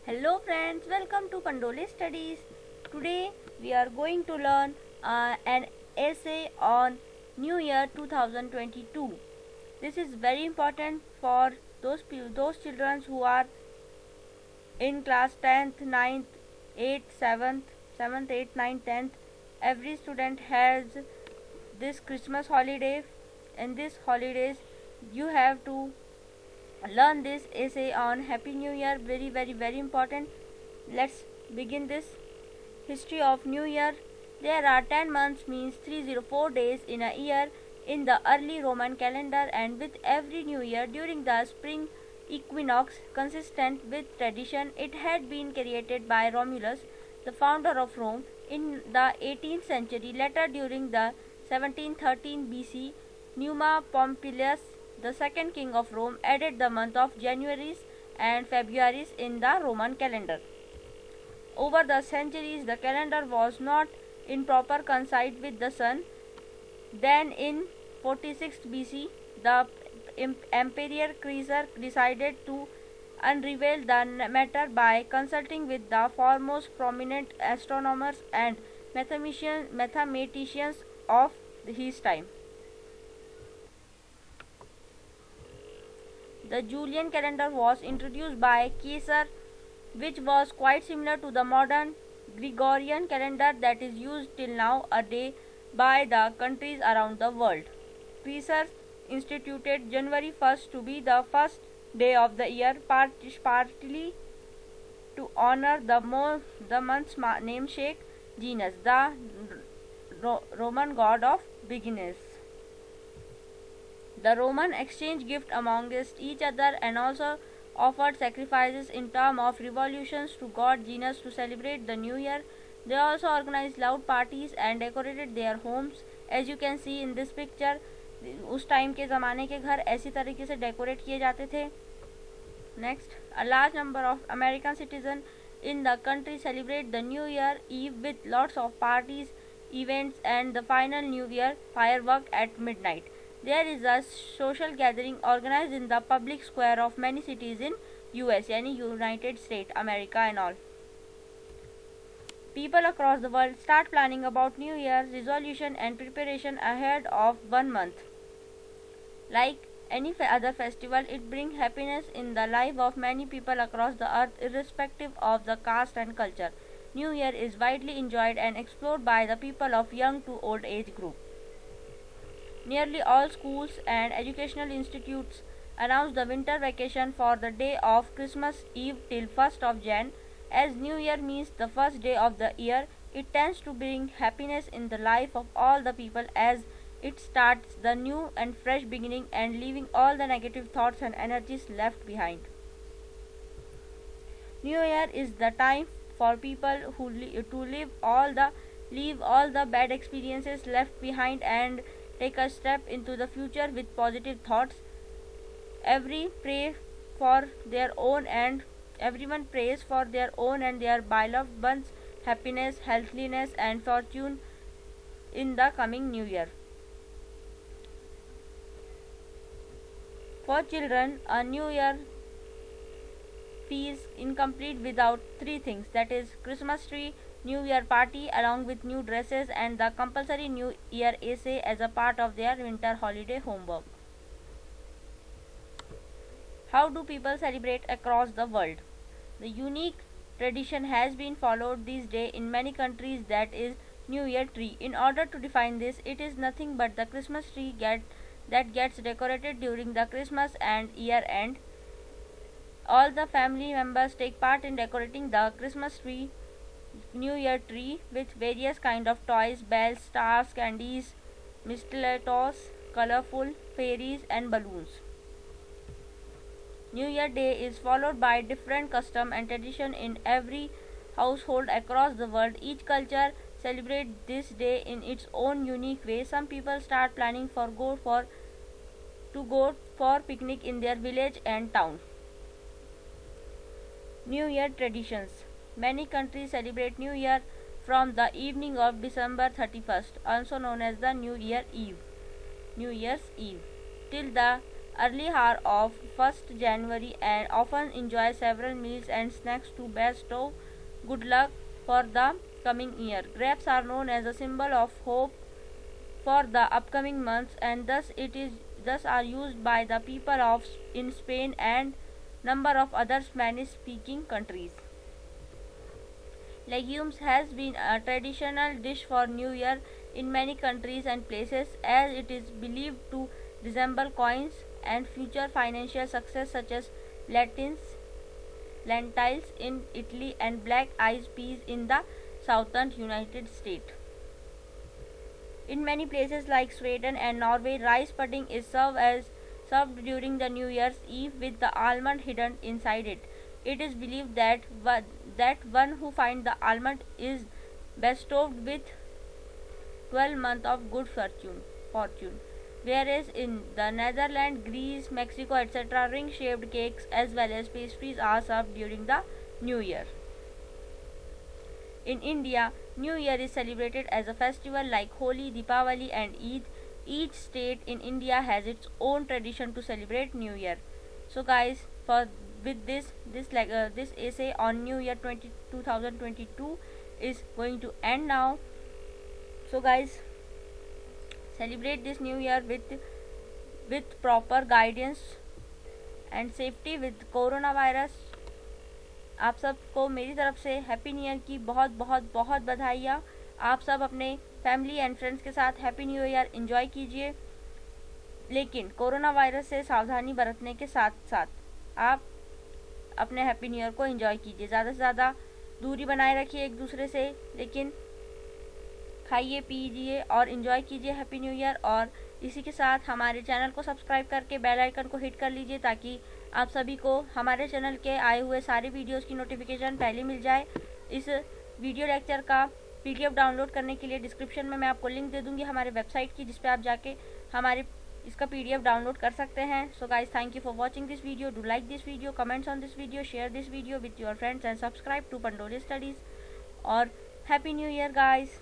Hello friends, welcome to Pandole Studies. Today we are going to learn an essay on New Year 2022. This is very important for those children who are in class 10th, 9th, 8th, 7th, 8th, 9th, 10th. Every student has this Christmas holiday. In this holidays you have to learn this essay on Happy New Year. Very important. Let's begin this. History of New Year. There are 10 months, means 304 days in a year in the early Roman calendar, and with every new year during the spring equinox, consistent with tradition, it had been created by Romulus, the founder of Rome, in the 18th century. Later, during the 1713 BC, Numa Pompilius, the second king of Rome, added the month of Januaries and Februaries in the Roman calendar. Over the centuries, the calendar was not in proper coincide with the sun. Then, in 46 BC, the Emperor Caesar decided to unravel the matter by consulting with the foremost prominent astronomers and mathematicians of his time. The Julian calendar was introduced by Caesar, which was quite similar to the modern Gregorian calendar that is used till now a day by the countries around the world. Caesar instituted January 1st to be the first day of the year, partly to honor the month's namesake, Janus, the Roman god of beginners. The Roman exchanged gifts amongst each other and also offered sacrifices in terms of revolutions to god Janus to celebrate the new year. They also organized loud parties and decorated their homes. As you can see in this picture, उस time के ज़माने के घर ऐसी तरीके से decorate किए जाते थे. Next, a large number of American citizens in the country celebrate the New Year Eve with lots of parties, events, and the final New Year firework at midnight. There is a social gathering organized in the public square of many cities in US, यानी United States, America and all. People across the world start planning about New Year resolution and preparation ahead of 1 month. Like any other festival, it brings happiness in the life of many people across the earth, irrespective of the caste and culture. New Year is widely enjoyed and explored by the people of young to old age group. Nearly all schools and educational institutes announce the winter vacation for the day of Christmas Eve till 1st of Jan. As New Year means the first day of the year, it tends to bring happiness in the life of all the people as it starts the new and fresh beginning and leaving all the negative thoughts and energies left behind. New Year is the time for people to leave all the bad experiences left behind and take a step into the future with positive thoughts. Everyone prays for their own and their beloved ones' happiness, healthiness, and fortune in the coming new year. For children, a new year feels incomplete without three things, that is, Christmas tree, New Year party along with new dresses, and the compulsory New Year essay as a part of their winter holiday homework. How do people celebrate across the world? The unique tradition has been followed this day in many countries, that is New Year tree. In order to define this, it is nothing but the Christmas tree that gets decorated during the Christmas and year end. All the family members take part in decorating the Christmas tree, New Year tree with various kind of toys, bells, stars, candies, mistletoes, colorful fairies and balloons. New Year Day is followed by different custom and tradition in every household across the world. Each culture celebrates this day in its own unique way. Some people start planning to go for picnic in their village and town. New Year traditions. Many countries celebrate New Year from the evening of December 31st, also known as the New Year's Eve, till the early hour of 1st January and often enjoy several meals and snacks to bestow good luck for the coming year. Grapes are known as a symbol of hope for the upcoming months, and thus are used by the people of in Spain and number of other Spanish speaking countries. Legumes has been a traditional dish for New Year in many countries and places, as it is believed to resemble coins and future financial success, such as lentils in Italy and black eyed peas in the southern United States. In many places like Sweden and Norway, rice pudding is served during the New Year's Eve with the almond hidden inside it. It is believed that one who finds the almond is bestowed with 12 months of good fortune. Whereas in the Netherlands, Greece, Mexico, etc., ring-shaped cakes as well as pastries are served during the New Year. In India, New Year is celebrated as a festival like Holi, Deepavali and Eid. Each state in India has its own tradition to celebrate New Year. So guys, for with this essay on New Year 2022 is going to end now. So guys, celebrate this New Year with proper guidance and safety with coronavirus. आप सबको मेरी तरफ से happy new year की बहुत बहुत बहुत बधाइयाँ। आप सब अपने फैमिली एंड फ्रेंड्स के साथ हैप्पी न्यू ईयर एंजॉय कीजिए, लेकिन कोरोना वायरस से सावधानी बरतने के साथ साथ आप अपने हैप्पी न्यू ईयर को एंजॉय कीजिए। ज़्यादा से ज़्यादा दूरी बनाए रखिए एक दूसरे से, लेकिन खाइए पीजिए और एंजॉय कीजिए हैप्पी न्यू ईयर। और इसी के साथ हमारे चैनल को सब्सक्राइब करके बेल आइकन को हिट कर लीजिए, ताकि आप सभी को हमारे चैनल के आए हुए सारे वीडियोस की नोटिफिकेशन पहले मिल जाए। इस वीडियो लेक्चर का PDF डाउनलोड करने के लिए डिस्क्रिप्शन में मैं आपको लिंक दे दूँगी हमारे वेबसाइट की, जिस पे आप जाके हमारे इसका PDF डाउनलोड कर सकते हैं। So guys, thank you for watching this video. Do like this video, comments on this video, share this video with your friends and subscribe to Pandoli studies. और हैप्पी न्यू ईयर गाइज।